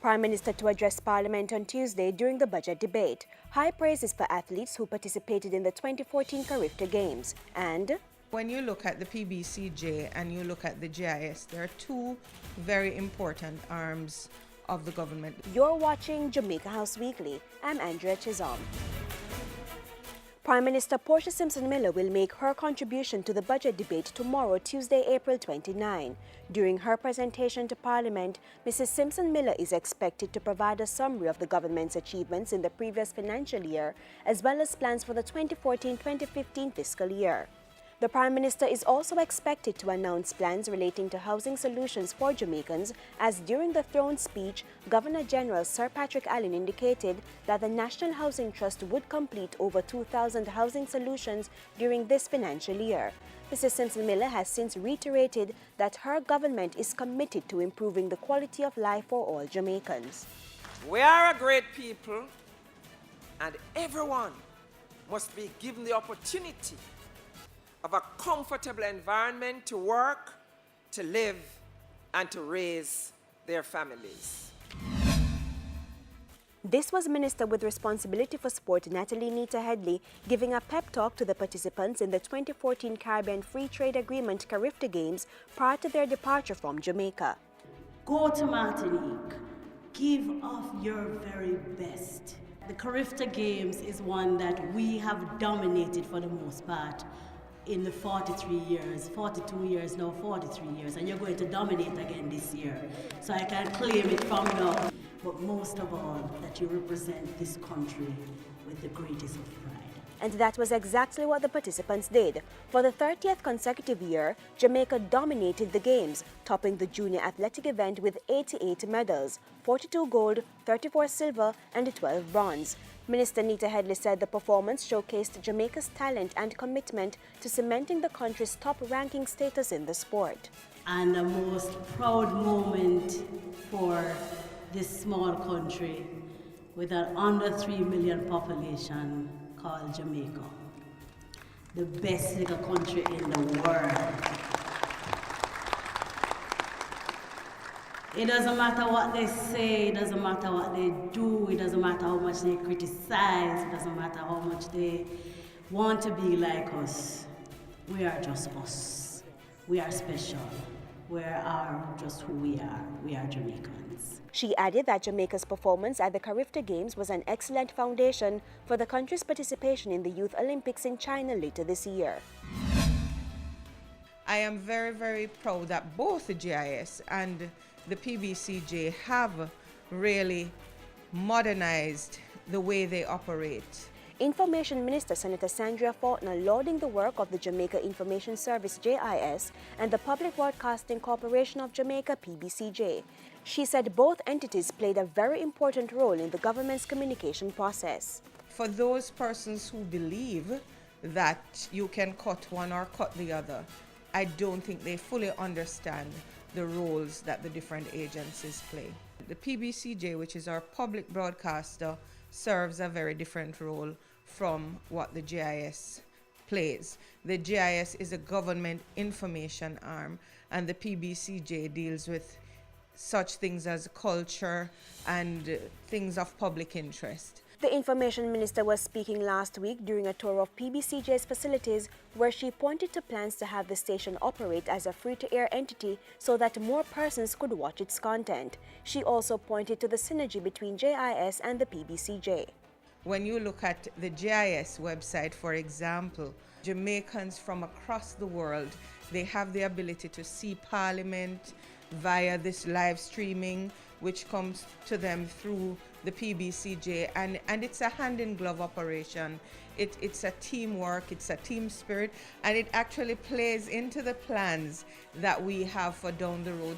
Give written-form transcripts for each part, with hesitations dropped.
Prime Minister to address Parliament on Tuesday during the budget debate. High praises for athletes who participated in the 2014 Carifta Games. And when you look at the PBCJ and you look at the JIS, there are two very important arms of the government. You're watching Jamaica House Weekly. I'm Andrea Chisholm. Prime Minister Portia Simpson Miller will make her contribution to the budget debate tomorrow, Tuesday, April 29. During her presentation to Parliament, Mrs. Simpson Miller is expected to provide a summary of the government's achievements in the previous financial year, as well as plans for the 2014-2015 fiscal year. The Prime Minister is also expected to announce plans relating to housing solutions for Jamaicans, as during the throne speech, Governor-General Sir Patrick Allen indicated that the National Housing Trust would complete over 2,000 housing solutions during this financial year. Mrs. Simpson Miller has since reiterated that her government is committed to improving the quality of life for all Jamaicans. We are a great people, and everyone must be given the opportunity of a comfortable environment to work, to live, and to raise their families. This was Minister with responsibility for sport Natalie Nita Headley giving a pep talk to the participants in the 2014 Caribbean Free Trade Agreement Carifta Games prior to their departure from Jamaica. Go to Martinique. Give off your very best. The Carifta Games is one that we have dominated for the most part in the 42 years now, 43 years, and you're going to dominate again this year. So I can claim it from now. But most of all, that you represent this country with the greatest of pride. And that was exactly what the participants did. For the 30th consecutive year, Jamaica dominated the Games, topping the junior athletic event with 88 medals, 42 gold, 34 silver, and 12 bronze. Minister Nita Headley said the performance showcased Jamaica's talent and commitment to cementing the country's top-ranking status in the sport. And the most proud moment for this small country with an under 3 million population called Jamaica, the best little country in the world. It doesn't matter what they say, it doesn't matter what they do, it doesn't matter how much they criticize, it doesn't matter how much they want to be like us. We are just us. We are special. We are just who we are. We are Jamaicans. She added that Jamaica's performance at the Carifta Games was an excellent foundation for the country's participation in the Youth Olympics in China later this year. I am very, very proud that both the JIS and the PBCJ have really modernized the way they operate. Information Minister Senator Sandria Faulkner lauding the work of the Jamaica Information Service JIS and the Public Broadcasting Corporation of Jamaica PBCJ. She said both entities played a very important role in the government's communication process. For those persons who believe that you can cut one or cut the other, I don't think they fully understand the roles that the different agencies play. The PBCJ, which is our public broadcaster, serves a very different role from what the JIS plays. The JIS is a government information arm, and the PBCJ deals with such things as culture and things of public interest. The Information Minister was speaking last week during a tour of PBCJ's facilities, where she pointed to plans to have the station operate as a free-to-air entity so that more persons could watch its content. She also pointed to the synergy between JIS and the PBCJ. When you look at the JIS website, for example, Jamaicans from across the world, they have the ability to see Parliament via this live streaming, which comes to them through the PBCJ, and it's a hand-in-glove operation. It's a teamwork, it's a team spirit, and it actually plays into the plans that we have for down the road.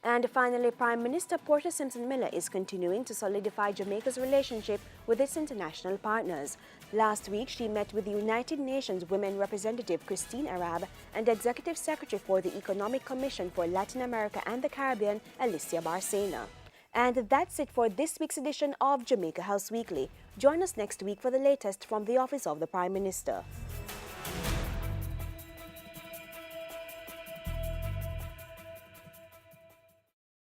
And finally, Prime Minister Portia Simpson Miller is continuing to solidify Jamaica's relationship with its international partners. Last week, she met with the United Nations Women Representative Christine Arab and Executive Secretary for the Economic Commission for Latin America and the Caribbean, Alicia Barcena. And that's it for this week's edition of Jamaica House Weekly. Join us next week for the latest from the Office of the Prime Minister.